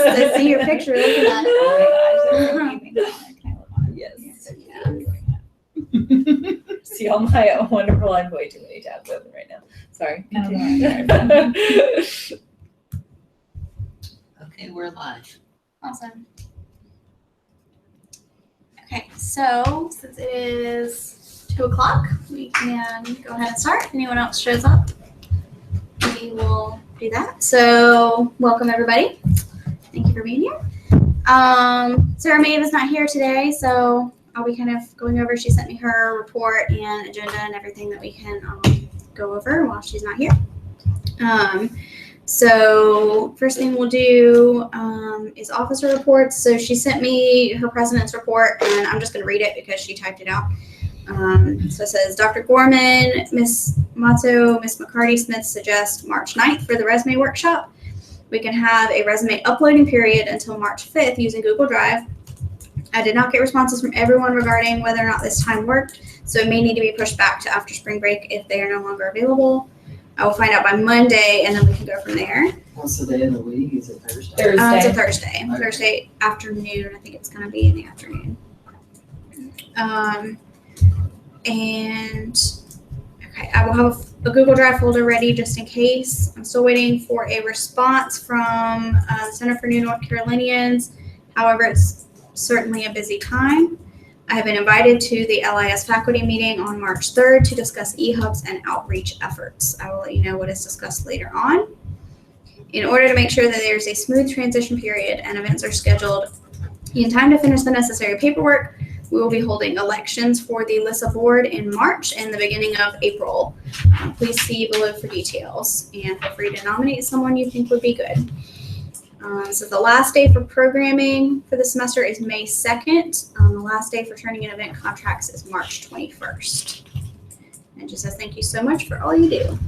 to see your picture. Look at that. Oh my gosh, that's amazing. Can I look on it? Yes. Yeah. See all my wonderful, I have way too many tabs open right now. Sorry. Okay, we're live. Awesome. Okay, so since it is 2:00, we can go ahead and start. If anyone else shows up, we will do that. So welcome everybody. Thank you for being here. Sarah Maeve is not here today, so I'll be kind of going over. She sent me her report and agenda and everything that we can go over while she's not here. So first thing we'll do is officer reports. So she sent me her president's report, and I'm just going to read it because she typed it out. So it says, Dr. Gorman, Ms. Mato, Ms. McCarty-Smith suggest March 9th for the resume workshop. We can have a resume uploading period until March 5th using Google Drive. I did not get responses from everyone regarding whether or not this time worked, so it may need to be pushed back to after spring break if they are no longer available. I will find out by Monday, and then we can go from there. What's the day of the week? Is it Thursday? It's a Thursday. Okay. Thursday afternoon. I think it's going to be in the afternoon. And okay, I will have a Google Drive folder ready just in case. I'm still waiting for a response from the Center for New North Carolinians. However, it's certainly a busy time. I have been invited to the LIS faculty meeting on March 3rd to discuss eHubs and outreach efforts. I will let you know what is discussed later on. In order to make sure that there's a smooth transition period and events are scheduled in time to finish the necessary paperwork, we will be holding elections for the LISSA board in March and the beginning of April. Please see below for details, and feel free to nominate someone you think would be good. So the last day for programming for the semester is May 2nd. The last day for turning in event contracts is March 21st. And it just says thank you so much for all you do.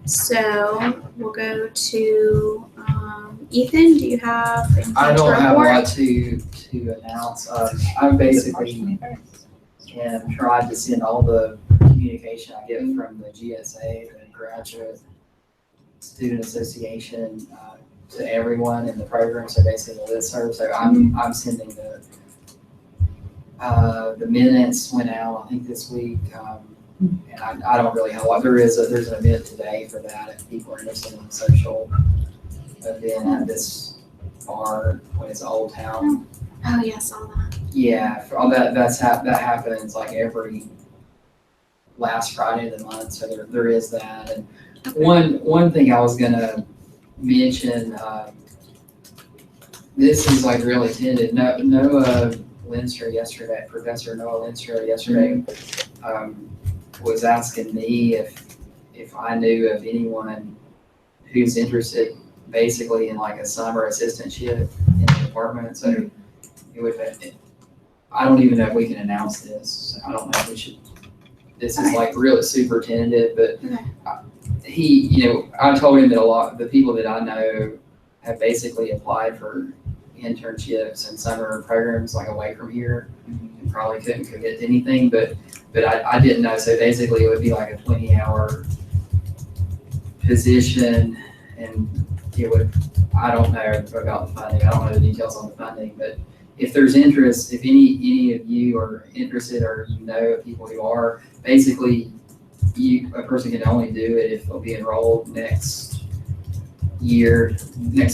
So we'll go to Ethan. Do you have anything I don't to have a report? lot to announce. I basically have tried to send all the communication I get from the GSA, the Graduate Student Association, to everyone in the program. So basically the listserv. So I'm sending the minutes went out I think this week. And I don't really have a lot. There's an event today for that if people are interested in the social event at this bar when it's Old Town. Oh yeah, I saw that. Yeah, for all that that happens like every last Friday of the month. So there is that. And one thing I was gonna mention, this is like really tended. Noah Lindster yesterday, Professor Noah Lindster yesterday, was asking me if I knew of anyone who's interested basically in like a summer assistantship in the department. So it would, I don't even know if we can announce this. I don't know if we should, this is like really super tentative, but I told him that a lot of the people that I know have basically applied for internships and summer programs like away from here and probably couldn't commit to anything, but I didn't know. So basically it would be like a 20-hour position, and it would, I don't know about the funding. I don't know the details on the funding, but if there's interest, if any of you are interested or you know of people who are, basically a person can only do it if they'll be enrolled next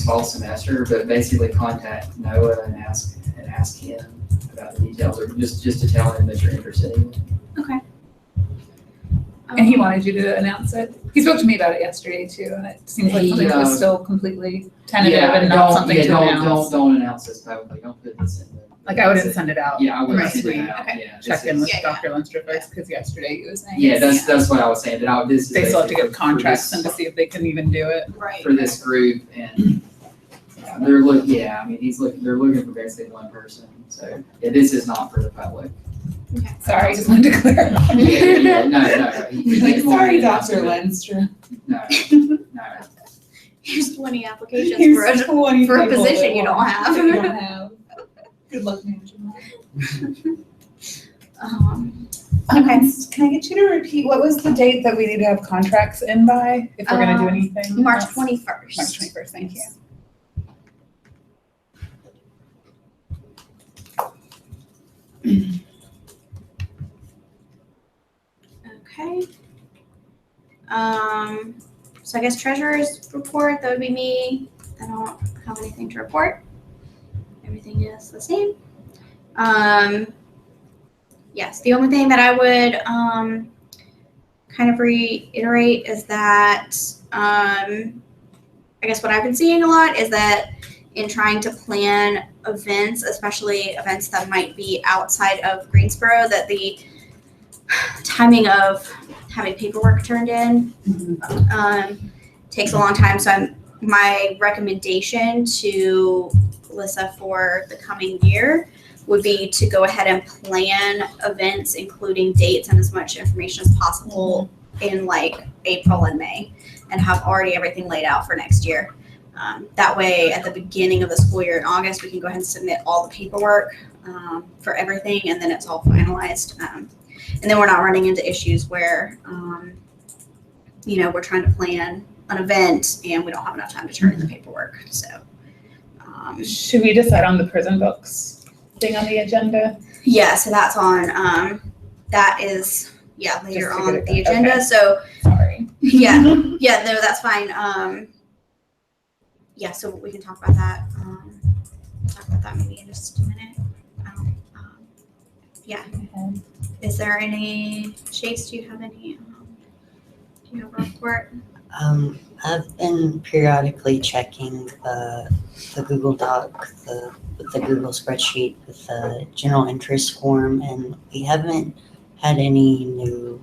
fall semester, but basically contact Noah and ask him about the details, or just to tell him that you're interested in it. Okay. And he wanted you to announce it. He spoke to me about it yesterday too, and it seems like something that was still completely tentative and not something to announce. Don't announce this publicly. Don't put this in the. Like I wouldn't send it out. Yeah, I wouldn't Right. send it out. Okay. Yeah, Check in with Yeah, Dr. Lindster first, because yesterday he was saying. Yeah, that's what I was saying. That this is They still have to basically get contracts for and to see if they can even do it. Right. for this group, and they're looking. Yeah, I mean they're looking for basically one person. So yeah, this is not for the public. Okay. Sorry, just wanted to clarify. No. Like, sorry, Dr. Lindster. No. Here's 20 applications Here's for 20 a people position that you don't want- have. that you don't have. Good luck managing that. Okay. Can I get you to repeat, what was the date that we need to have contracts in by, if we're gonna do anything? March else? 21st. March 21st, thank you. Okay. So I guess treasurer's report, that would be me. I don't have anything to report. Everything is the same. Yes, the only thing that I would kind of reiterate is that I guess what I've been seeing a lot is that in trying to plan events, especially events that might be outside of Greensboro, that the timing of having paperwork turned in takes a long time. So my recommendation to LISSA for the coming year would be to go ahead and plan events, including dates and as much information as possible in like April and May, and have already everything laid out for next year. That way, at the beginning of the school year in August, we can go ahead and submit all the paperwork for everything, and then it's all finalized. And then we're not running into issues where, we're trying to plan an event and we don't have enough time to turn in the paperwork. So, Should we decide on the prison books thing on the agenda? yeah, so that's on, that is, later Just to on get it the done. agenda. Okay. So, Sorry. yeah, no, that's fine. So we can talk about that. Talk about that maybe in just a minute. Is there any, Chase, do you have any, do you have a report? I've been periodically checking the Google Doc, with the Google spreadsheet with the general interest form, and we haven't had any new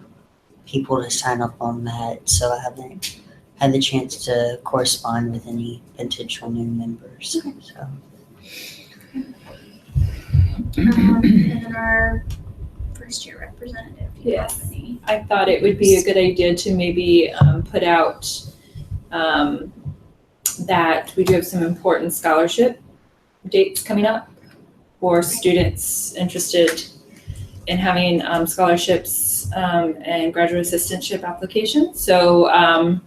people to sign up on that, so I haven't had the chance to correspond with any potential new members. Okay. So. And then our first year representative. Do you have Yes. any? I thought it would be a good idea to maybe put out that we do have some important scholarship dates coming up for students interested in having scholarships and graduate assistantship applications. So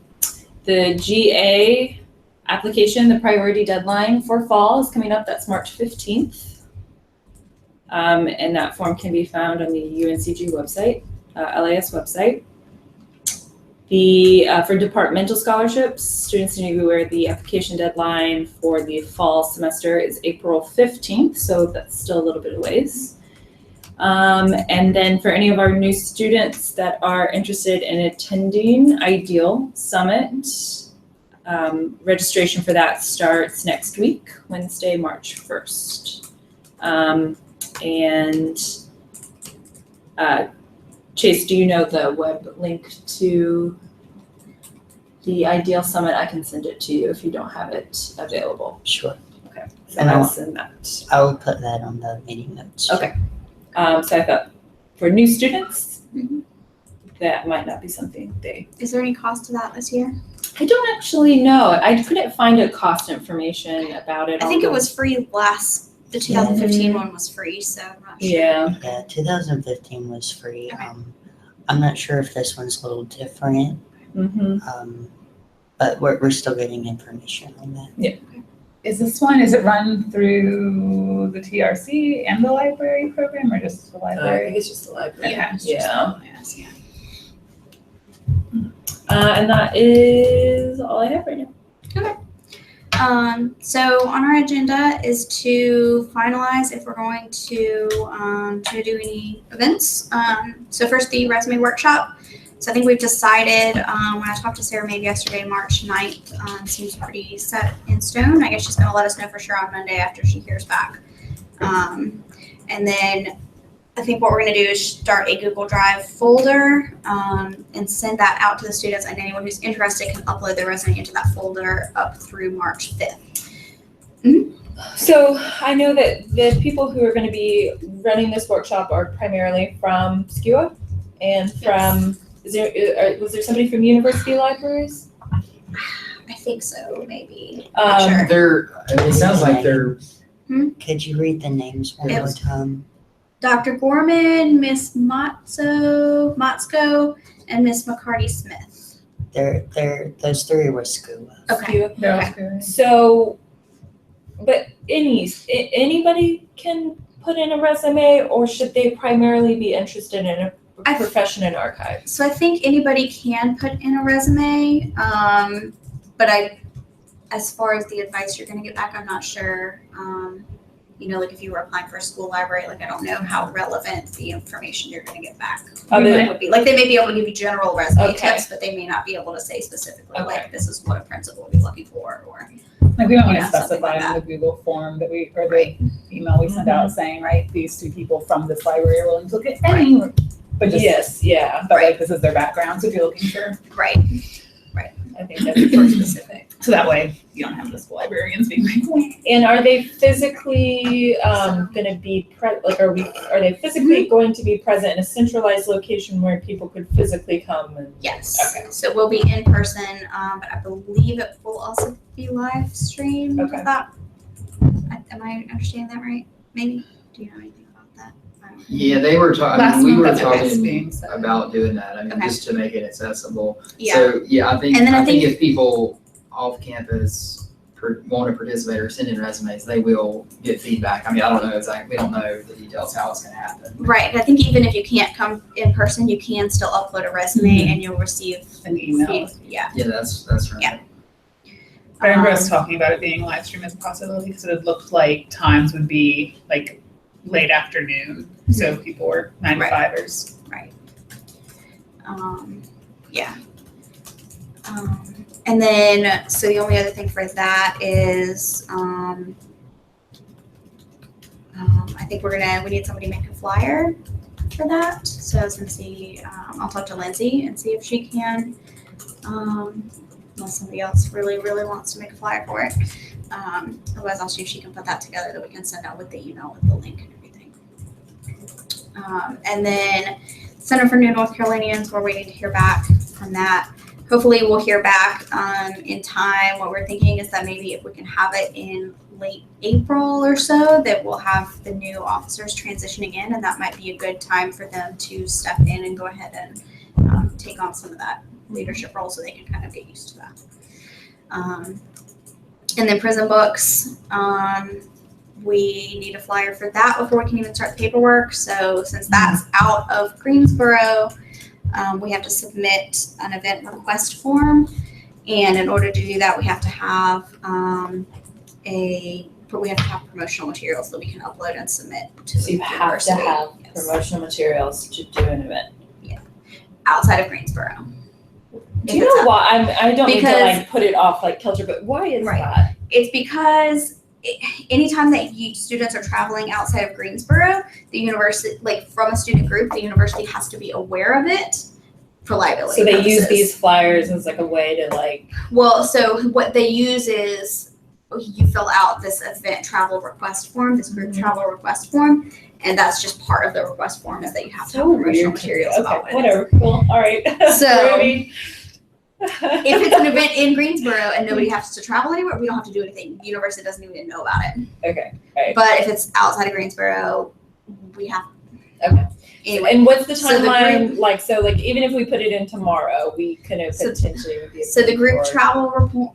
the GA application, the priority deadline for fall is coming up. That's March 15th. And that form can be found on the UNCG website, LIS website. For departmental scholarships, students need to be aware the application deadline for the fall semester is April 15th, so that's still a little bit of ways. And then for any of our new students that are interested in attending Ideal Summit, registration for that starts next week, Wednesday, March 1st. Chase, do you know the web link to the Ideal Summit? I can send it to you if you don't have it available. Sure. Okay. So And I'll I'll- send that. I will put that on the meeting notes. Okay. So I thought for new students, Mhm. that might not be something they. Is there any cost to that this year? I don't actually know. I couldn't find a cost information about it. I think it although- was free the 2015 one was free, so I'm not sure. Yeah. Yeah, 2015 was free. Okay. I'm not sure if this one's a little different, Mm-hmm. but we're still getting information on that. Is it run through the TRC and the library program, or just the I library? think it's just the library. Yeah. it's just Yeah. LIS, yeah. And that is all I have right now. So on our agenda is to finalize if we're going to do any events. So first the resume workshop. So I think we've decided, when I talked to Sarah maybe yesterday, March 9th, seems pretty set in stone. I guess she's gonna let us know for sure on Monday after she hears back. And then I think what we're gonna do is start a Google Drive folder and send that out to the students, and anyone who's interested can upload their resume into that folder up through March 5th. So I know that the people who are going to be running this workshop are primarily from SKUA and from, was there somebody from University Libraries? I think so, maybe. Not sure. It sounds like they're, Could you read the names one It more was- time? Dr. Gorman, Miss Motzko, and Miss McCarty Smith. Those three were school. Okay. They're all Okay. good. So, but anybody can put in a resume, or should they primarily be interested in a profession in archives? So I think anybody can put in a resume, but as far as the advice you're gonna get back, I'm not sure. Like if you were applying for a school library, like I don't know how relevant the information you're gonna get back would be. Like they may be able to give you general resume Okay. tips, but they may not be able to say specifically Okay. like this is what a principal would be looking for, or Like we don't want to something specify like on the Google form that or Right. the email we send out saying, right, these two people from this library are willing to look at any, but just, Yes, yeah, but like this is their background, so if you're looking for, right, I think that's for specific. so that way you don't have the school librarians being like, And are they physically gonna be are they physically going to be present in a centralized location where people could physically come and? Yes. Okay. So we'll be in person, but I believe it will also be live streamed. Okay. Am I understanding that right? Maybe. Do you know anything about that? I don't know. Yeah, they were talking, Last we month were that's what was talking being said. about doing that, Okay. just to make it accessible. Yeah. So, yeah, I think, And then I I think think- if people off campus want to participate or send in resumes, they will get feedback. I don't know exactly, we don't know the details how it's gonna happen. Right. I think even if you can't come in person, you can still upload a resume and you'll receive an email. Yeah. Yeah, that's right. Yeah. I remember us talking about it being live stream as a possibility, because it looked like times would be like late afternoon, so if people were 9 to Right. 5ers. Right. Yeah. And then, so the only other thing for that is, I think we need somebody to make a flyer for that. So I was gonna see, I'll talk to Lindsay and see if she can, unless somebody else really, really wants to make a flyer for it. Otherwise I'll see if she can put that together that we can send out with the email with the link and everything. And then Center for New North Carolinians, we're waiting to hear back from that. Hopefully we'll hear back in time. What we're thinking is that maybe if we can have it in late April or so, that we'll have the new officers transitioning in, and that might be a good time for them to step in and go ahead and take on some of that leadership role so they can kind of get used to that. And then prison books, we need a flyer for that before we can even start the paperwork. So since that's out of Greensboro, we have to submit an event request form. And in order to do that, we have to have promotional materials that we can upload and submit to So the you have to university. have Yes. promotional materials to do an event. Outside of Greensboro. Do you know why? I don't mean to Because- like put it off like kilter, but why is Right. that? It's because anytime that students are traveling outside of Greensboro, the university, like from a student group, the university has to be aware of it for liability So they purposes. use these flyers as like a way to like. Well, so what they use is you fill out this event travel request form, this group travel request form, and that's just part of the request form is that you have to have promotional materials about Okay, it. whatever. Cool. All right. So- I mean- If it's an event in Greensboro and nobody has to travel anywhere, we don't have to do anything. The university doesn't even know about it. Okay. Right. But if it's outside of Greensboro, we have. Okay. Anyway, And what's the So the timeline like? So like even if we put it in tomorrow, we could have So- potentially would be. so the group or- travel report,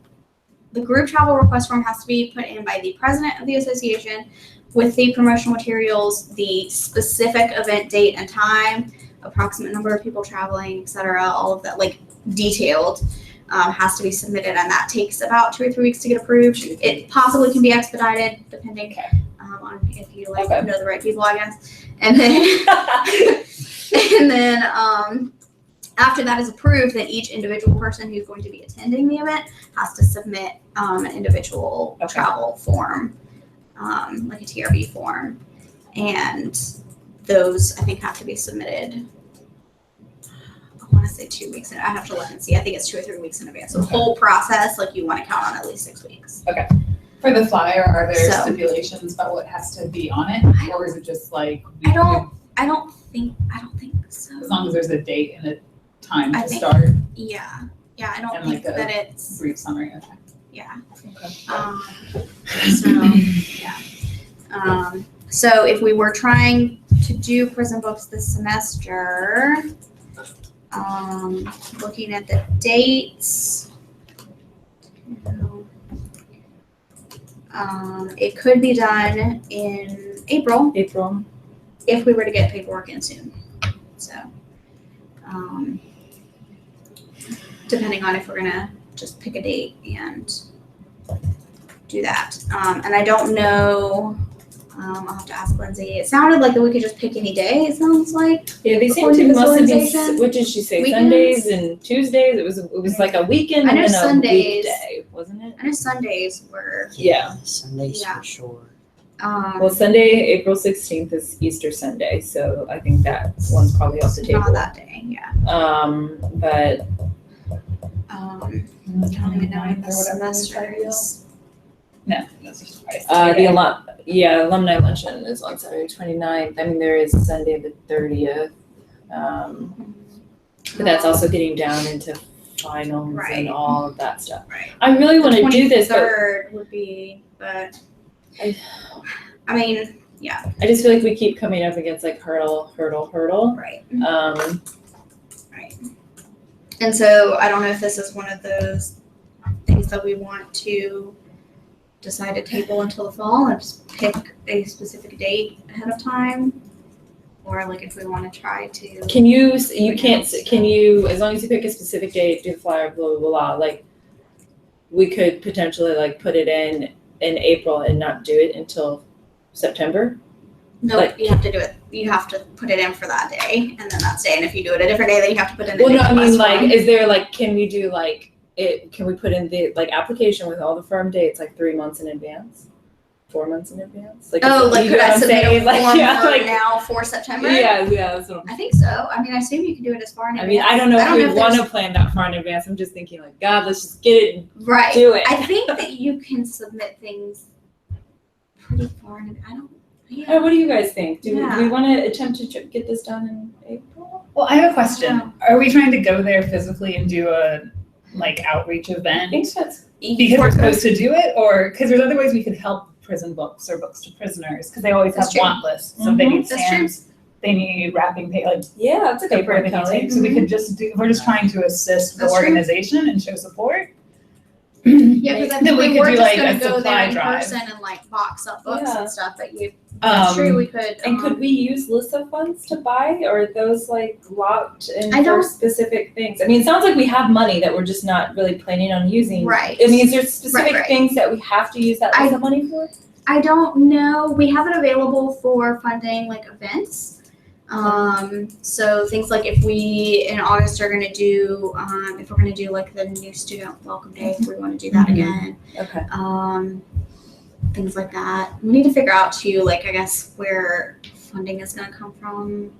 the group travel request form has to be put in by the president of the association with the promotional materials, the specific event date and time, approximate number of people traveling, et cetera, all of that, like detailed, has to be submitted, and that takes about 2 or 3 weeks to get approved. It possibly can be expedited depending Okay. on if you like Okay. know the right people, I guess. And then and then after that is approved, then each individual person who's going to be attending the event has to submit an individual Okay. travel form, like a TRB form, and those I think have to be submitted. I want to say 2 weeks, and I have to look and see. I think it's 2 or 3 weeks in advance. So the whole process, like you want to count on at least 6 weeks. For the flyer, are there So- stipulations about what has to be on it, or is it just like? I don't think so. As long as there's a date and a time I to think- start, Yeah, I don't And think like a- that it's brief summary, okay. yeah. Okay. So yeah. So if we were trying to do prison books this semester, looking at the dates, it could be done in April if we were to get paperwork in soon. So, depending on if we're gonna just pick a date and do that. And I don't know, I'll have to ask Lindsay. It sounded like that we could just pick any day, it sounds like. Yeah, they seem According to to this must have been, organization, what did she say, weekends? Sundays and Tuesdays? It was like a weekend I know and then a Sundays. weekday, wasn't it? I know Sundays were, Yeah. Sundays Yeah. for sure. Well, Sunday, April 16th is Easter Sunday, so I think that one's probably off the table. not that day, yeah. But I don't even know when the semester is. No, that's just right. Alumni luncheon is on Saturday 29th. I mean, there is Sunday the 30th. But that's also getting down into finals Right. and all of that stuff. Right. I really want to do this, but 23rd would be, but, I mean, yeah, I just feel like we keep coming up against like hurdle. right. Right. And so I don't know if this is one of those things that we want to decide to table until the fall and just pick a specific date ahead of time. Or like if we want to try to. Can you as long as you pick a specific date, do the flyer, blah, blah, blah, like, we could potentially like put it in April and not do it until September? No, like- you have to do it. You have to put it in for that day and then that's day. And if you do it a different day, then you have to put in. Well, no, I mean, like, is there like, can we do like, can we put in the like application with all the firm dates like 3 months in advance? 4 months in advance? Like, Oh, like you could know I what I'm submit saying? a Like, form yeah, for like, now for September? yeah, that's what I'm. I think so. I mean, I assume you can do it as far in I advance. mean, I don't know if we there's- want to plan that far in advance. I'm just thinking like, God, let's just get it and Right. do it. I think that you can submit things pretty far in. I don't. Yeah. What do you guys think? Do Yeah. we want to attempt to get this done in April? Well, I have a question. No. Are we trying to go there physically and do a like outreach I event think so. because we're supposed to do it, or because there's other ways we could help prison books or books to prisoners because they always That's have true. want lists. So they need That's true. stamps, they need wrapping paper, like Yeah, that's a good paper point, they need Kelly. tape. So we could just do. We're just trying to assist the That's true. organization and show support. Yeah, because I Then think we we could were do, just like, gonna a go there supply in drive. person and like box up books Yeah. and stuff. But that's true. We could. And could we use LISSA funds to buy, or are those like locked in I for don't- specific things? I mean, it sounds like we have money that we're just not really planning on using. Right. I mean, is there specific Right. things that we have to use that I- LISSA money for? I don't know. We have it available for funding like events. So things like if we in August are gonna do, if we're gonna do like the new student welcome day, if we want to do that Mhm. again. Okay. Things like that. We need to figure out too, like I guess where funding is gonna come from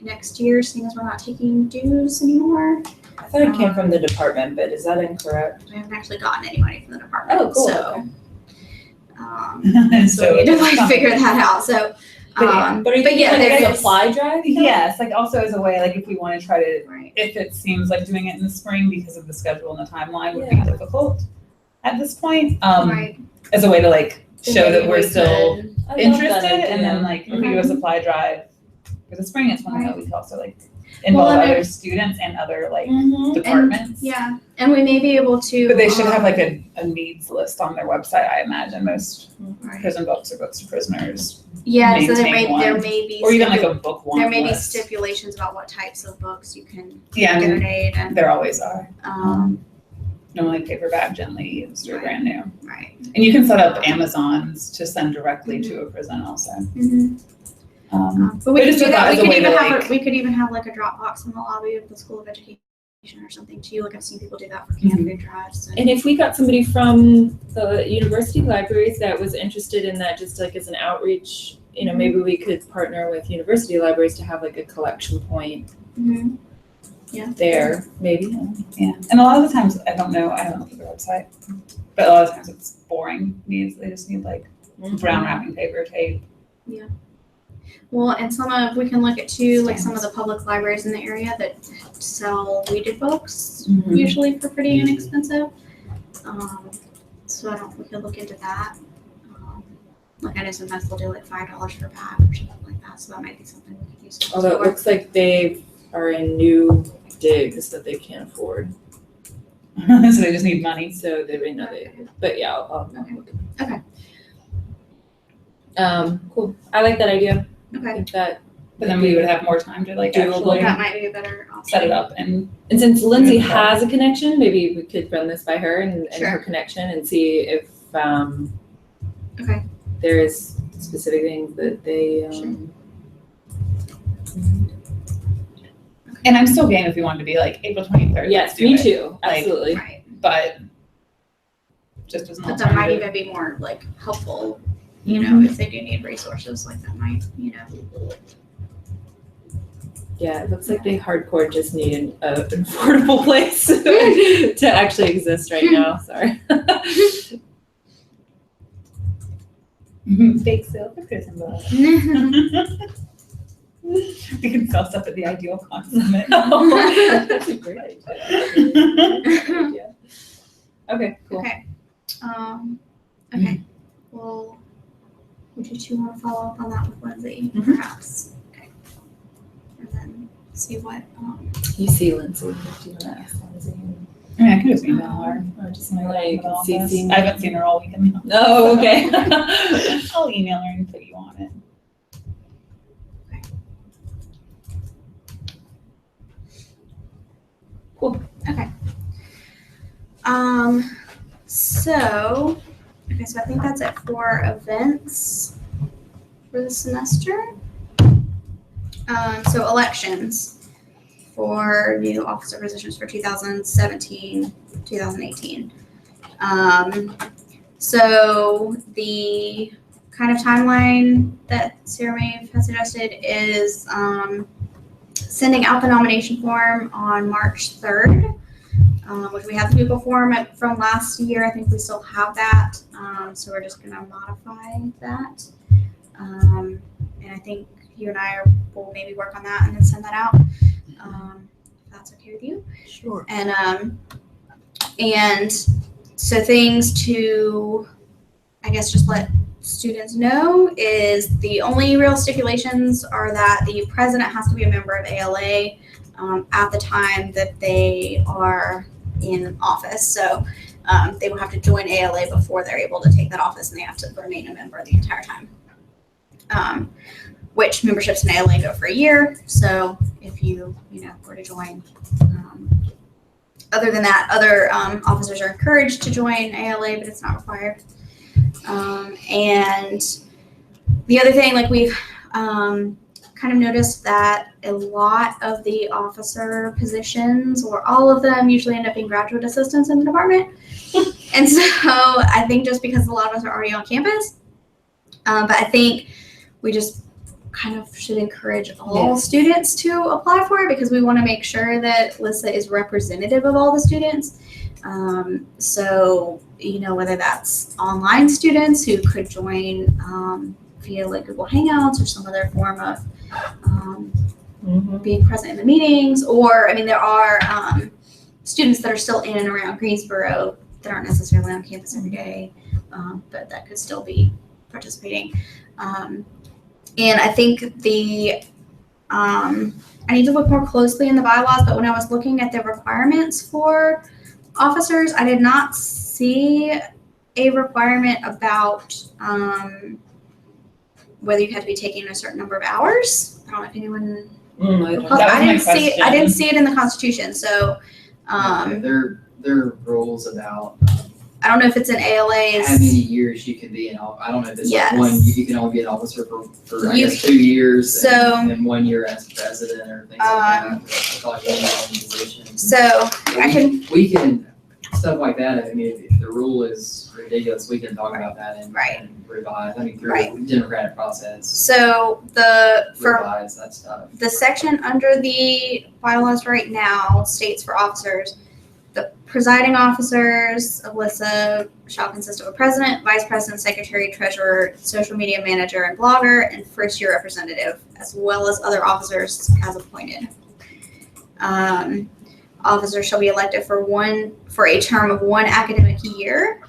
next year, seeing as we're not taking dues anymore. I thought it came from the department, but is that incorrect? We haven't actually gotten any money from the department. Oh, cool, So, And so we need to like figure that out. So, But are you but thinking yeah, like there a is. supply drive? Yes, like also as a way, like if we want to try to, Right. if it seems like doing it in the spring because of the schedule and the timeline would Yeah. be difficult at this point, Right. as a way to like Then show that maybe we're we still could- I love interested, that and idea. then like if we do a supply drive for the spring, it's one that we could also like Well, involve and other students and other like Mhm. departments. Yeah, and we may be able to. But they should have like a needs list on their website, I imagine. Most Right. prison books or books to prisoners, Yeah, so there maintain may one. be or even like a book want there may be list. stipulations about what types of books you can Yeah, I mean, donate and there always are. um, Normally paperback, gently used or Right. brand new. right. And you can set up Amazons to send directly to a prison also. But we But could it's do just that. as We a could way even to, have like- we could even have like a Dropbox in the lobby of the School of Education or something too. Like I've seen people do that for camp food drives. And if we got somebody from the university libraries that was interested in that, just like as an outreach, you know, maybe we could partner with university libraries to have like a collection point Mhm. there, maybe. Yeah, and a lot of the times, I don't know for the website, but a lot of times it's boring needs. They just need like brown wrapping paper, tape. Well, and we can look at too, like some of the public libraries in the area that sell weeded books, Mhm. usually for pretty inexpensive. So we could look into that. Like I know sometimes they'll do like $5 for bag or something like that, so that might be something we could use. Although it looks like they are in new digs that they can't afford, So they just need money. so they may not. But yeah, I'll Okay. look. Okay. Cool. I like that idea. I Okay, think that, But then we would have more time to like Doable. actually that might be a better option. set it up and and since Lindsay Yeah. has a connection, maybe we could run this by her and Sure. her connection and see if Okay. there is specific things that they and I'm still game if we wanted to be like April 23rd. yes, let's do me it. too. Like, Absolutely. Right. But just as an But that might alternative. even be more like helpful, you know, if they do need resources, like that might, you know. Yeah, it looks like they hardcore just need an affordable place to actually exist right now. Sorry. Bake sale for Christmas. We can sell stuff at the Ideal Consummate. That's a great idea. Okay, cool. Okay. Okay. Well, would you two want to follow up on that with Lindsay, perhaps? Okay. And then see what, You see Lindsay, do you want to ask Lindsay? I mean, I could just email her. Or just email her Like, in the office. CC me. I haven't seen her all weekend. Oh, okay. I'll email her and put you on it. so I think that's it for events for the semester. So elections for new officer positions for 2017, 2018. So the kind of timeline that Sarah Maeve has suggested is sending out the nomination form on March 3rd. Which we have the Google form from last year. I think we still have that. So we're just gonna modify that. And I think you and I will maybe work on that and then send that out. If that's okay with you. Sure. And so things to, I guess, just let students know is the only real stipulations are that the president has to be a member of ALA at the time that they are in office. So they will have to join ALA before they're able to take that office, and they have to remain a member the entire time. Which memberships in ALA go for a year. So if you were to join, other than that, other officers are encouraged to join ALA, but it's not required. And the other thing, like we've kind of noticed that a lot of the officer positions, or all of them, usually end up being graduate assistants in the department. And so I think just because a lot of us are already on campus, but I think we just kind of should encourage all students to apply for it, because we want to make sure that LISSA is representative of all the students. So, whether that's online students who could join via like Google Hangouts or some other form of being present in the meetings, or, there are students that are still in and around Greensboro that aren't necessarily on campus every day, but that could still be participating. And I think I need to look more closely in the bylaws, but when I was looking at the requirements for officers, I did not see a requirement about whether you had to be taking a certain number of hours. I don't know if anyone. I didn't see it in the Constitution. So There are rules about I don't know if it's in ALA's. how many years you can be in. I don't know if it's Yes. like one. You can only be an officer for I You- guess 2 years. So- and 1 year as president or things like that. It's like 1 year in position. So I can. We can stuff like that. I mean, if the rule is ridiculous, we can talk about that and, Right. and revise. I mean, through Right. the democratic process, So for revise that stuff. the section under the bylaws right now states for officers, the presiding officers of LISSA shall consist of a president, vice president, secretary, treasurer, social media manager, and blogger, and first year representative, as well as other officers as appointed. Officers shall be elected for a term of 1 academic year.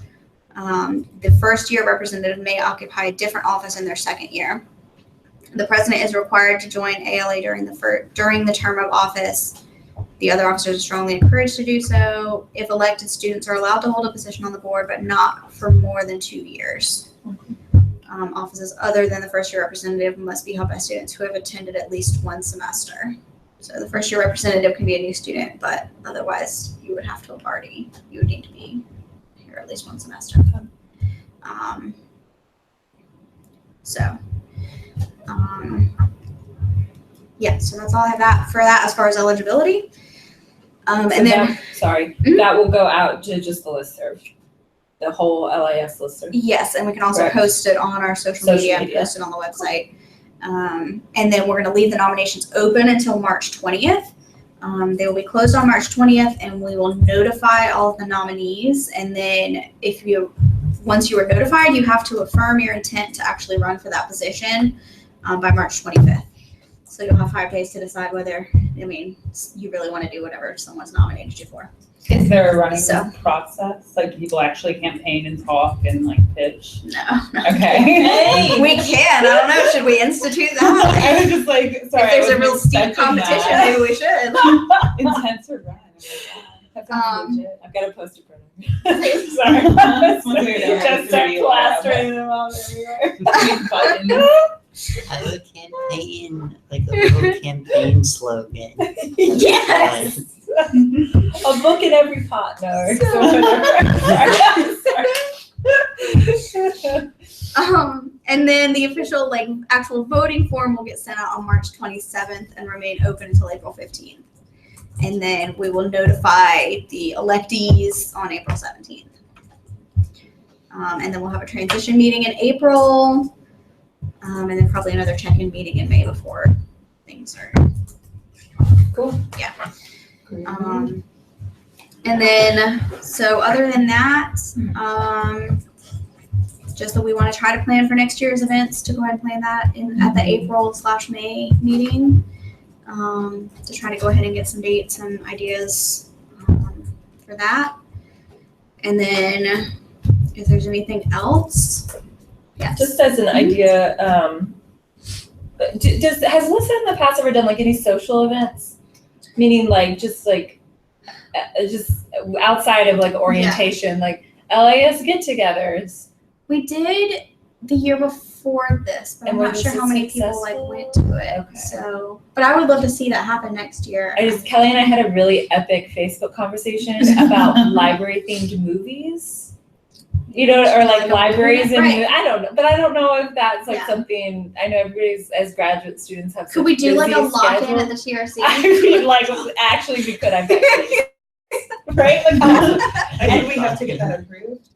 The first year representative may occupy a different office in their second year. The president is required to join ALA during the term of office. The other officers are strongly encouraged to do so. If elected, students are allowed to hold a position on the board, but not for more than 2 years. Offices other than the first year representative must be held by students who have attended at least one semester. So the first year representative can be a new student, but otherwise you would need to be here at least one semester. So that's all I have for that as far as eligibility. So And then, that will go out to just the listserv, the whole LIS listserv. yes, and we can also Correct. post it on our social media and post it on the website. And then we're going to leave the nominations open until March 20th. They will be closed on March 20th, and we will notify all of the nominees. And then once you are notified, you have to affirm your intent to actually run for that position by March 25th. So you'll have 5 days to decide whether, you really want to do whatever someone's nominated you for. Is there a running So- process? Like, do people actually campaign and talk and like pitch? No. Okay. We can. I don't know. Should we institute that? I was just like, sorry. If there's I a real wasn't steep expecting competition, that. maybe we should. Intense or run. That sounds legit. I've got a poster printer. Sorry. Weird. Just start plastering them all everywhere. I would campaign, like a little campaign slogan. Yes. A book in every pot. No. And then the official, actual voting form will get sent out on March 27th and remain open until April 15th. And then we will notify the electees on April 17th. And then we'll have a transition meeting in April. And then probably another check-in meeting in May before things are. Cool. Yeah. And then, so other than that, just that we want to try to plan for next year's events, to go ahead and plan that at the April/May meeting, to try to go ahead and get some dates and ideas for that. And then if there's anything else, yes. Just as an idea, has LISSA in the past ever done any social events? Meaning just outside of orientation, LIS get-togethers. We did the year before this, but And I'm not was sure it how many people successful? went to it. Okay. So, but I would love to see that happen next year. Kelly and I had a really epic Facebook conversation about library-themed movies. Or libraries and Right. I don't know, but I don't know if that's Yeah. something. I know everybody's as graduate students have. Could we do a busy lock-in schedule. at the TRC? I mean, actually, we could. I bet. Right? And we have to get that approved.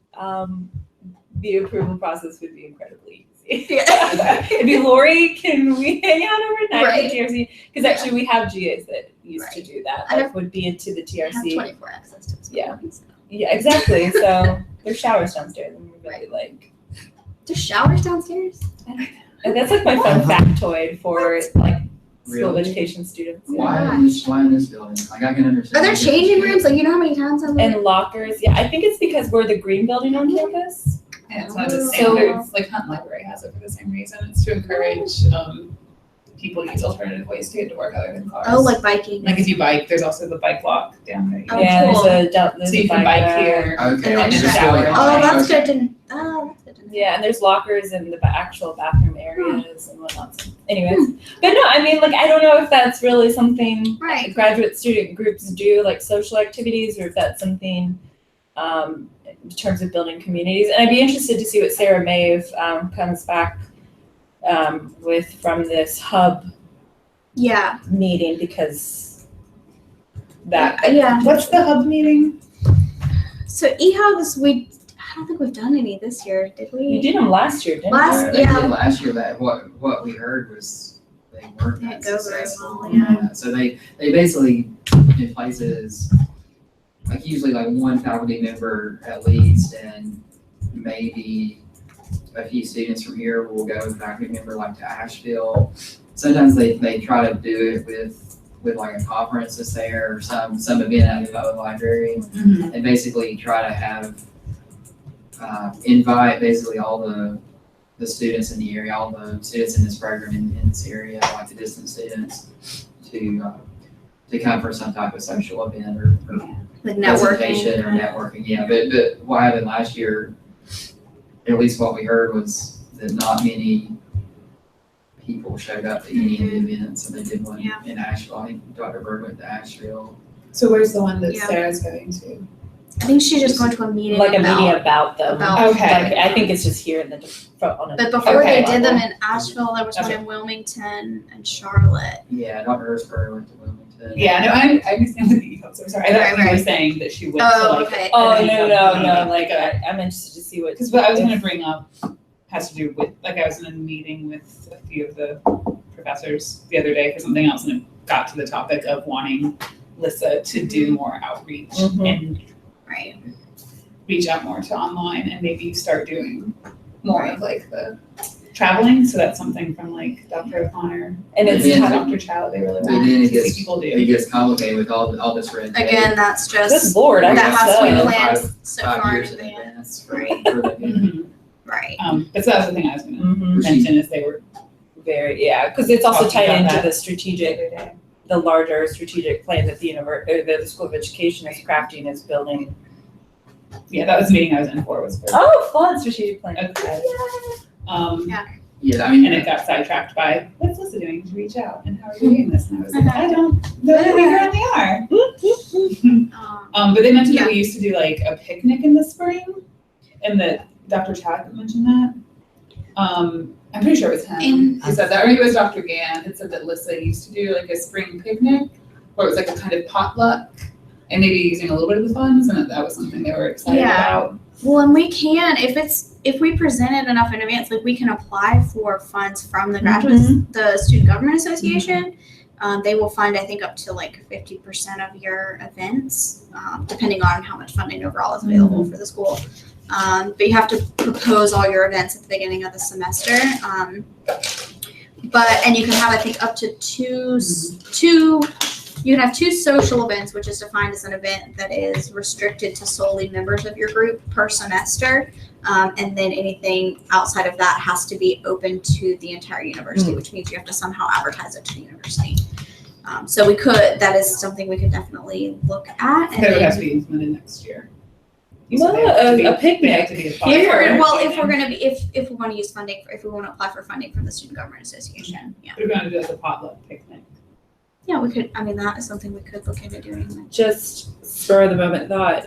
The approval process would be incredibly easy. Yeah. It'd be Lori, can we hang out overnight Right. at the TRC? Because actually we have GAs that used to Right. do that. I That would be into the I have TRC. 24 access to it. Yeah. Yeah, exactly. So there's showers downstairs and we're really There's showers downstairs? and that's my fun factoid for school Really? of education students. Yeah. Why in this building? I can understand. Are there changing rooms? You know how many times I've And lockers. Yeah, I think it's because we're the green building on campus. And it's one of the So- standards, Hunt Library has it for the same reason. It's to encourage people to use alternative ways to get to work other than cars. biking. Like if you bike, there's also the bike walk down there. Oh, Yeah, cool. there's So you can bike here. Okay. And then I'm just shower. really- Oh, that's okay. good to know. Yeah, and there's lockers in the actual bathroom areas and whatnot. So anyways, but no, I don't know if that's really something Right. graduate student groups do, social activities, or if that's something in terms of building communities. And I'd be interested to see what Sarah Maeve comes back with from this hub Yeah. meeting, because that Yeah. What's the hub meeting? So eHubs, I don't think we've done any this year, did we? you did them last year, didn't Last- you? They yeah. did last year, that what we heard was they weren't Didn't that go very successful. well, yeah. So they basically in places usually one faculty member at least, and maybe a few students from here will go with a faculty member to Asheville. Sometimes they try to do it with a conference that's there or some event at the library, and basically try to have invite basically all the students in the area, all the students in this program in this area, like the distant students, to come for some type of social event or Like presentation networking. or networking. Yeah, but what happened last year, at least what we heard, was that not many people showed up to any of the events, and they did one Yeah. in Asheville. I think Dr. Bird went to Asheville. So where's the one that Yeah. Sarah's going to? I think she's just going to a meeting Like a about- meeting about them. about- Okay. Like, I think it's just here in the, on a. But before Okay. they did them in Asheville, there was one Okay. in Wilmington and Charlotte. Yeah, Dr. Ersberg went to Wilmington. Yeah, no, I understand the details. I'm sorry. I thought you were Right. saying that she went Oh, to like. okay. Oh, an no, event. no, like, Okay. I'm interested to see what. Because what I was gonna bring up has to do with, like, I was in a meeting with a few of the professors the other day for something else, and it got to the topic of wanting LISSA to do more outreach Mhm. and Right. reach out more to online and maybe start doing more of like the traveling. So that's something from like Dr. O'Connor And it's Yeah. kind of, Dr. Chow, they really But want then to it gets, see people it do. gets complicated with all this red tape. Again, that's good just, lord, I that guess has to be so. planned so Five far in years in advance. advance for the event. Mhm. Right. But so that's the thing I was gonna Mhm. mention is they were Very, yeah, because it's also Talking tied about into that the the strategic, other day. the larger strategic plan that the the School of Education is crafting, is building. Yeah, that was the meeting I was in for, was for, Oh, fun, strategic plan. Okay. Yeah, Yeah, I mean, and it got sidetracked by, what's Lisa doing to reach out, and how are you doing this? And I was like, I don't know who we currently are. But they mentioned that we used to do like a picnic in the spring, and that Dr. Chad mentioned that. I'm pretty sure it was him In- who said that, or maybe it was Dr. Gann that said that LISSA used to do like a spring picnic, where it was like a kind of potluck, and maybe using a little bit of the funds, and that was something they were excited Yeah. about. Well, and we can, if we present it enough in advance, like we can apply for funds from the graduates, the Student Government Association. They will fund, I think, up to like 50% of your events, depending on how much funding overall is available for the school. But you have to propose all your events at the beginning of the semester. And you can have, I think, up to you can have 2 social events, which is defined as an event that is restricted to solely members of your group per semester. And then anything outside of that has to be open to the entire university, which means you have to somehow advertise it to the university. So that is something we could definitely look at. And That would have then to be implemented next year. Well, They have to a be- picnic they have to be a if potluck. we're gonna be, if we want to use funding, if we want to apply for funding from the Student Government Association, yeah. We're going to do as a potluck picnic. Yeah, we could, I mean, that is something we could look into doing. Just spur of the moment thought,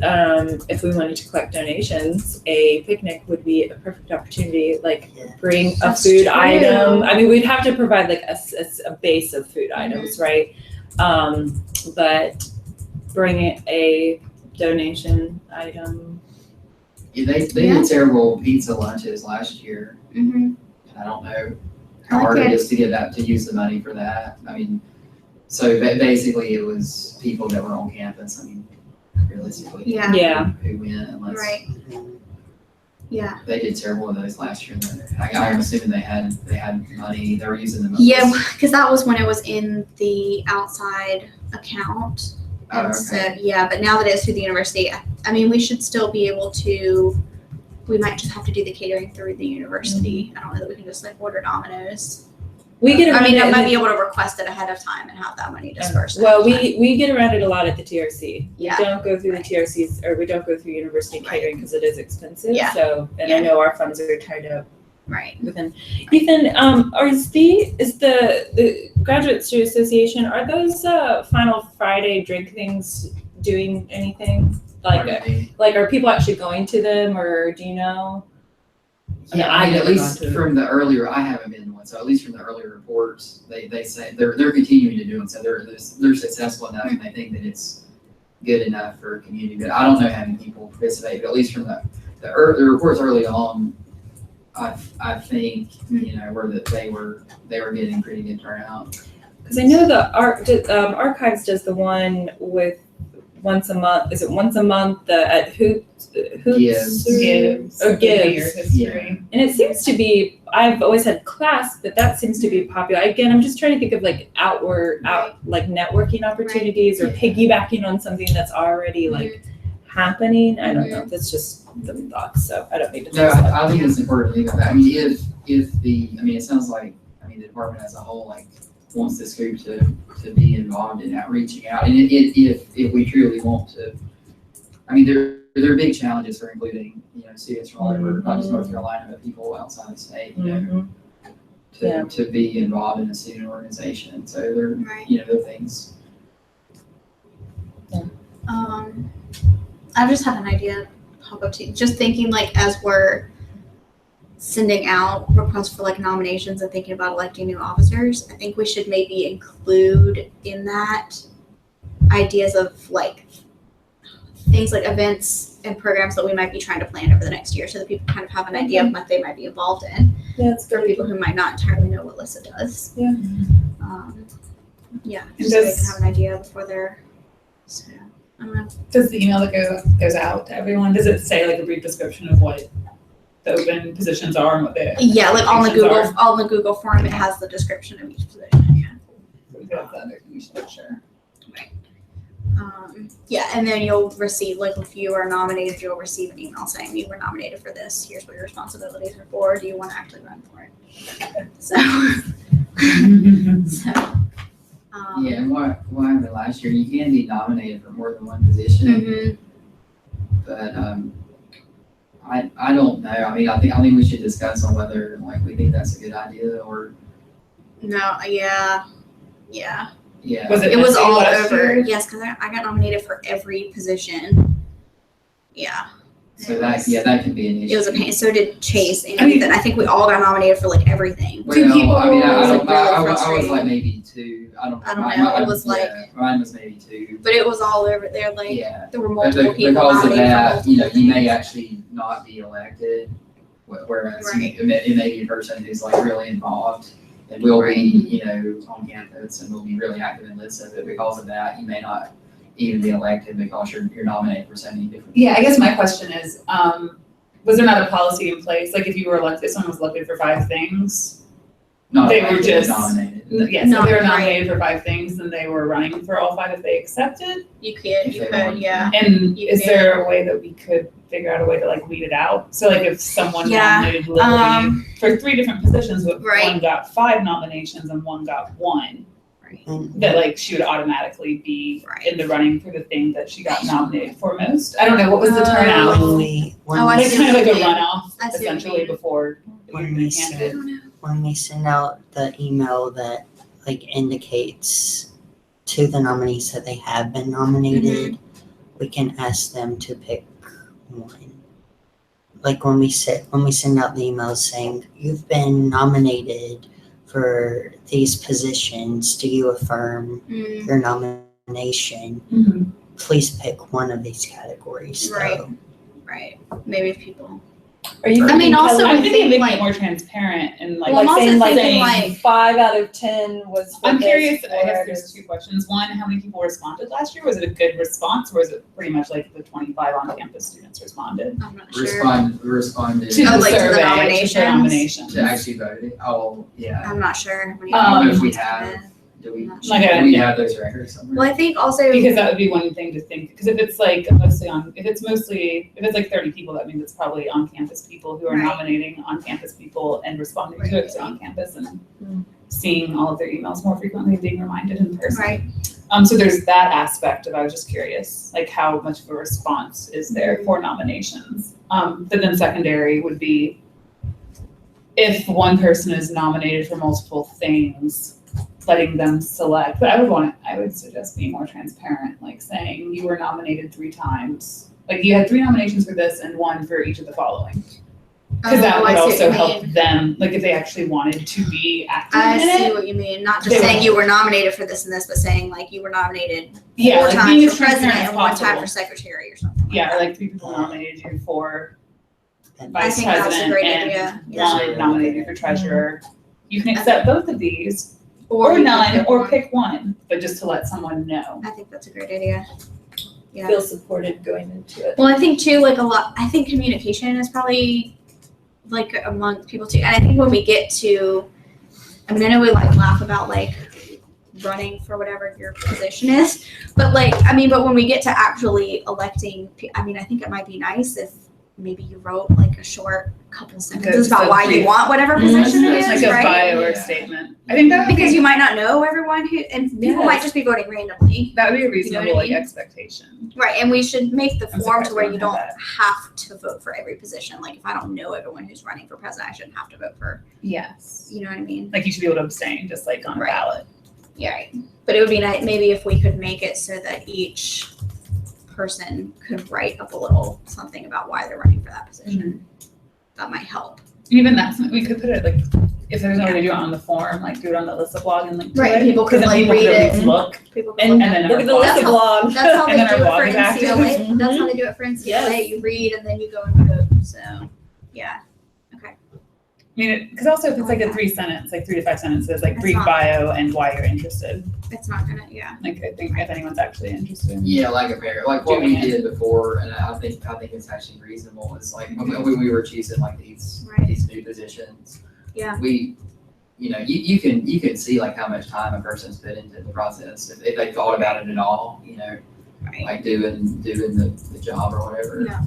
if we wanted to collect donations, a picnic would be a perfect opportunity, like Yeah. bring a That's food true. item. I mean, we'd have to provide like a base of food items, right? But bring a donation item. yeah, they Yeah. did several pizza lunches last year, Mm-hmm. and I don't know how I like hard it it. is to get that, to use the money for that. I mean, so basically it was people that were on campus. I mean, realistically. Yeah. Yeah. Who went, unless Right, yeah. they did several of those last year. I'm assuming they had money, they were using them. Yeah, because that was when it was in the outside account. Oh, And okay. so, yeah, but now that it's through the university, I mean, we should still be able to, we might just have to do the catering through the university. I don't know that we can just like order Domino's. We get around I mean, it I in might the- be able to request it ahead of time and have that money dispersed. Well, ahead of time. we get around it a lot at the TRC. Yeah. We don't go through the TRCs, or we don't go through university catering because it is expensive. Yeah. So, and Yeah. I know our funds are tied up Right. within. Ethan, is the Graduate Student Association, are those Final Friday drink things doing anything? Like, are people actually going to them, or do you know? Yeah, I I mean, at haven't least gone to from the earlier, I haven't been to one, so at least from the earlier reports, they say they're continuing to do it, so they're successful enough, and they think that it's good enough for community, but I don't know how many people participate, but at least from the reports early on, I think, were that they were getting pretty good turnout. Because I know the Archives does the one with once a month. Is it once a month at Hoots? Gives. Gives. Or the year Gives. history. And it seems to be, I've always had class, but that seems to be popular. Again, I'm just trying to think of like like networking opportunities or Yeah. piggybacking on something that's already like happening. I don't know. That's just some thoughts, so I don't need to. No, fix that. I think it's important to leave it that. I mean, it sounds like, the department as a whole, like, wants this group to be involved in outreaching out. And if we truly want to, there are big challenges for including, students from all over, not just North Carolina, but people outside the state, to be involved in a student organization. So there, Right. there are things. I just have an idea pop up to you. Just thinking like as we're sending out requests for like nominations and thinking about electing new officers, I think we should maybe include in that ideas of like things like events and programs that we might be trying to plan over the next year so that people kind of have an idea of what they might be involved in. Yeah, it's For people who might not entirely know what LISSA does. Yeah. Just so they can have an idea before they're, so, I don't know. Does the email that goes out to everyone, does it say like a brief description of what the open positions are and what they? Yeah, like on the qualifications Google form, it has the description of each position. are? We could have that information, sure. Yeah, and then you'll receive, like if you are nominated, you'll receive an email saying you were nominated for this, here's what your responsibilities are for, do you want to actually run for it? So, Yeah, and what happened last year, you can be nominated for more than one position, mhm. but, I don't know. I think we should discuss on whether, like, we think that's a good idea or, No, yeah. yeah. Was It was messy all last over. year? Yes, because I got nominated for every position. Yeah. So that can be an issue. It was a pain. So did Chase and I mean- Ethan. I think we all got nominated for like everything. Well, Do people- I don't Like, know. really I was frustrating. like maybe two. I don't know. It was like, Mine was maybe two. but it was all over there. Like Yeah. there were But multiple people because of nominated that, for multiple you may things. actually not be elected, whereas Right. it may be a person who's like really involved and will be, on campus and will be really active in LISSA, but because of that, you may not even be elected because you're nominated for so many different. Yeah, I guess my question is, was there not a policy in place, like if you were elected, someone was elected for 5 things? Not They were elected, just- nominated. Yes, No, if they were right. nominated for 5 things, then they were running for all 5 if they accepted? You could, If you they could, want. yeah. And You is can. there a way that we could figure out a way to like weed it out? So like if someone Yeah, nominated Lily for 3 different positions, but Right. one got 5 nominations and one got 1, And that like she would automatically be Right. in the running for the thing that she got nominated for most? I don't know, what was the turnout? when we, when Oh, I we Like see kind of what like a you mean. runoff I see what you essentially mean. before When you're we the said- I candidate. don't know. when we send out the email that like indicates to the nominees that they have been nominated, we can ask them to pick one. Like when we send out the emails saying you've been nominated for these positions, do you affirm Mm, your nomination? Mhm. Please pick one of these categories. Right. though. right. Maybe if people. Are you I mean, thinking, also Kelly, I'm I thinking think, making like- it more transparent and like. Well, I'm also saying like thinking, like- 5 out of 10 was for I'm this, curious, I 4 guess out there's of- 2 questions. One, how many people responded last year? Was it a good response or was it pretty much like the 25 on-campus students responded? I'm not sure. Responded To Oh, the like to the survey, to nominations? the nominations. to actually vote. Oh, yeah. I'm not sure. How many If we nominations have- have been. Do we, Not do sure. we have those records somewhere? Well, I think also. Because that would be one thing to think, because if it's like if it's like 30 people, that means it's probably on-campus people who are Right. nominating on-campus people and responding to it on campus and seeing all of their emails more frequently, being reminded in person. Right. So there's that aspect of, I was just curious, like how much of a response is there for nominations? But then secondary would be if one person is nominated for multiple things, letting them select, but I would suggest being more transparent, like saying you were nominated 3 times. Like you had 3 nominations for this and 1 for each of the following. Because that Oh, would I see what also you help mean. them, like if they actually wanted to be active I in see it. what you mean. Not just They saying were- you were nominated for this and this, but saying like you were nominated Yeah, 4 like times being for as transparent president as and 1 time possible. for secretary or something. Yeah, or like 3 people nominated you for And vice think that's a president great and idea. Yeah. 1 nominated you for treasurer. You can accept both of these, Or or you none, could pick or one. pick one, but just to let someone know. I think that's a great idea. Yeah. Feel supported going into it. Well, I think too, like I think communication is probably like among people too. And I think when we get to, I mean, I know we like laugh about like running for whatever your position is, but like, I mean, but when we get to actually electing, I mean, I think it might be nice if maybe you wrote like a short couple sentences Just about a why you brief- want whatever position it It's is, like a right? bio or Yeah. statement. I think that would Because be, you might not know everyone who, and people might Yes. just be voting randomly. that would be a You know reasonable what I like mean? expectation. Right, and we should make the I'm form surprised to where we you don't don't have have to vote for every position. Like if I don't know everyone who's running for president, I shouldn't have to vote for, Yes. you know what I mean? Like you should be able to abstain, just like on a Right. ballot. Yeah, right. But it would be nice, maybe if we could make it so that each person could write up a little something about why they're running for that position. That might help. And even that's, we could put it like, if there's no way to do it on the form, like do it on the LISSA blog and link to Right, it. people could, 'Cause then like, people could read at it. least look. People And can And then look at the our list That's of blog. That's how And they then our do it blog for is active. NCLA. That's how they do it for NCLA. Yes. You read and then you go and vote. So, yeah. I mean, because also if it's like a Okay. 3 sentence, like 3 to 5 sentences, like That's brief not- bio and why you're interested. It's not gonna, yeah. Like I think if anyone's actually interested. Yeah, like a paragraph, like what we Doing it. did before, and I think it's actually reasonable, is like, when we were choosing like these Right. new positions. Yeah. We, you can see like how much time a person's put into the process, if they thought about it at all, Right. like doing the job or whatever. Yeah.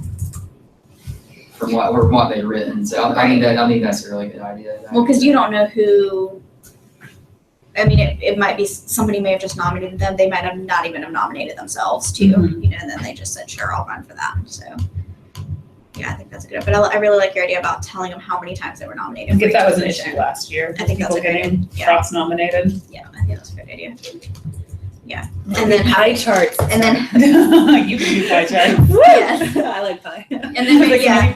From what they've written, so I think that's a really good idea. Well, because you don't know who, I mean, it might be, somebody may have just nominated them. They might have not even have nominated themselves too, Mhm. and then they just said, sure, I'll run for that. So, yeah, I think that's a good, but I really like your idea about telling them how many times they were nominated. I think for that each was an position. issue last year. I think that's People a great getting idea. Yeah. cross nominated. Yeah, I think that's a good idea. Yeah. And then pie charts. And then, You can do pie chart. yes. I like pie. And then, Like, yeah.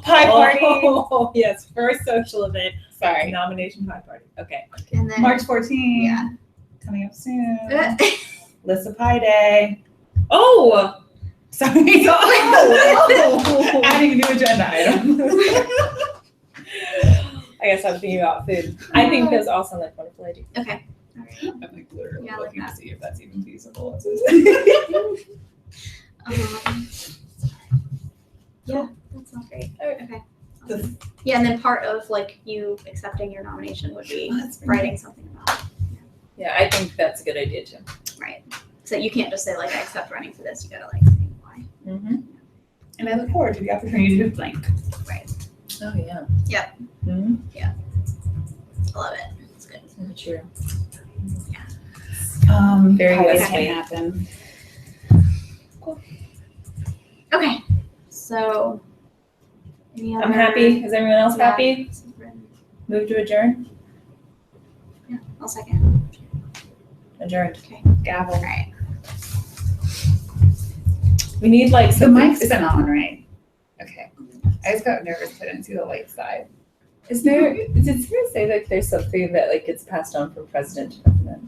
Pie party. Oh, yes, first social event, Sorry. nomination pie party. Okay. And then, March 14th. yeah. Coming up soon. Uh, LISSA Pie Day. Oh! Sorry. Oh. Adding a new agenda item. I guess I'm thinking about food. I think those all sound like wonderful ideas. Okay. All right. I'm like literally Yeah, I like looking that. to see if that's even feasible. Yeah, that sounds great. Okay. The- Awesome. Yeah, and then part of like you accepting your nomination would be writing something about it. Yeah, I think that's a good idea too. Right. So you can't just say like I accept running for this. You gotta like say why. Mm-hmm. And I look forward to the opportunity to do blank. Right. Oh, yeah. Yep. Mm-hmm. I love it. It's good. True. Very Pie good. Day. Can happen. Okay. So. Any other? I'm happy. Is everyone else Yeah. happy? Move to adjourn? Yeah. I'll second. Adjourned. Gavel. All right. We need like The some mic's been on, right? Okay. I just got nervous because I didn't see the light side. Is there, did Sarah say that there's something that like gets passed on from president to president?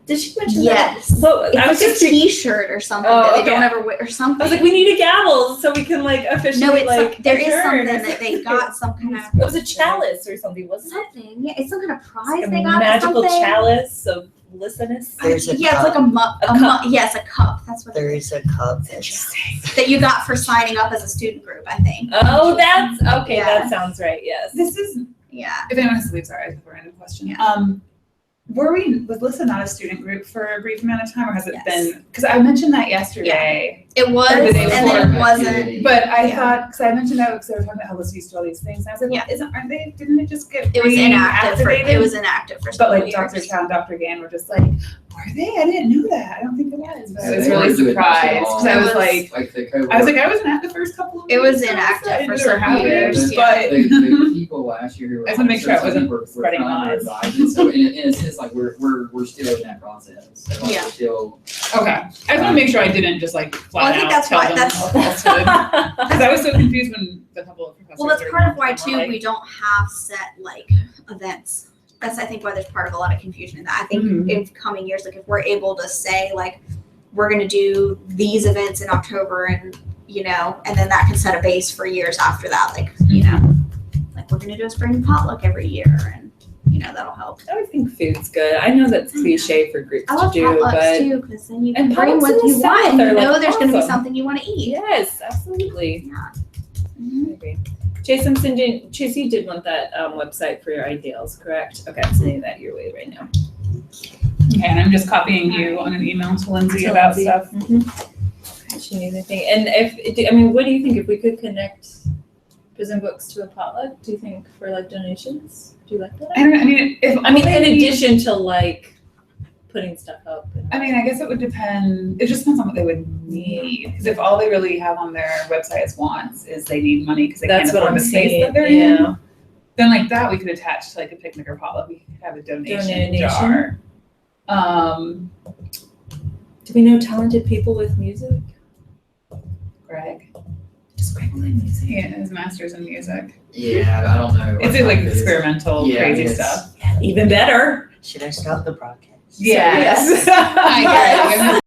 Did she mention that? Yes. So I was It's just a T-shirt or something Oh, that they okay. don't ever wear or something. I was like, we need a gavel so we can like officially no, it's like there is adjourn. something that they got some kind of It was a chalice or something, wasn't it? something. Yeah, it's some kind of prize Like a they got. or magical something. chalice of listeness. There's a Yeah, it's cup. like a cup. A cup. Yes, a cup. That's what it There is. is a cup that's Interesting. That you got for signing up as a student group, I think. Oh, that's okay. Yeah. That sounds right. Yes. This is, Yeah. if anyone has to leave, sorry, I have a random question. Yeah. Was LISSA not a student group for a brief amount of time, or has it Yes. been? Because I mentioned that yesterday, It was, Or the day and then before. it wasn't. Activity. but I Yeah. thought, because I mentioned that because they were talking about how LISSA used to do all these things, and I was like, well, aren't they, didn't it just get It was inactive. For, reactivated? it was inactive for But several like Dr. years. Chow and Dr. Gann were just like, were they? I didn't know that. I don't think it was. But I was They really weren't doing much at surprised all. because I It was was- like, Like the cohort. I was like, I wasn't at the first couple of It was meetings, inactive I didn't for know they were several happening, years, but the people last year who were I just wanna make sure I wasn't were spreading trying to lies. advise it. So in a sense, like we're still in that process. So like Yeah. we're still. okay. I just want to make sure I didn't just like Well, I flat think out that's tell why- them that's- a falsehood. Because I was so confused when the couple of professors. Well, that's were part of why were too like, we don't have set like events. That's I think why there's part of a lot of confusion in that. I think Mhm. in coming years, like if we're able to say like we're gonna do these events in October and and then that can set a base for years after that, like like we're gonna do a spring potluck every year and that'll help. I would think food's good. I know that's cliche for groups I to love do, potlucks but too because then you and can bring potlucks what in the you want South and you are, like, know there's gonna be awesome. something you want to eat. yes, absolutely. Yeah. I agree. Chase, you did want that website for your ideals, correct? Okay, I'm sending that your way right now. Okay, and I'm just copying you on an email to Lindsay To about Lindsay. stuff. Mhm. she needs anything. And what do you think if we could connect prison books to a potluck? Do you think for like donations? Do you like that? In addition to like putting stuff up. I guess it would depend. It just depends on what they would need. Because if all they really have on their website as wants is they need money because they can't afford the space that they're in, then like that we could attach to like a picnic or potluck. We could have a donation jar. Do we know talented people with music? Greg. Does Greg play music? Yeah, his master's in music. Yeah, I don't know. It's like experimental, crazy stuff. Even better. Should I stop the broadcast? Yes. I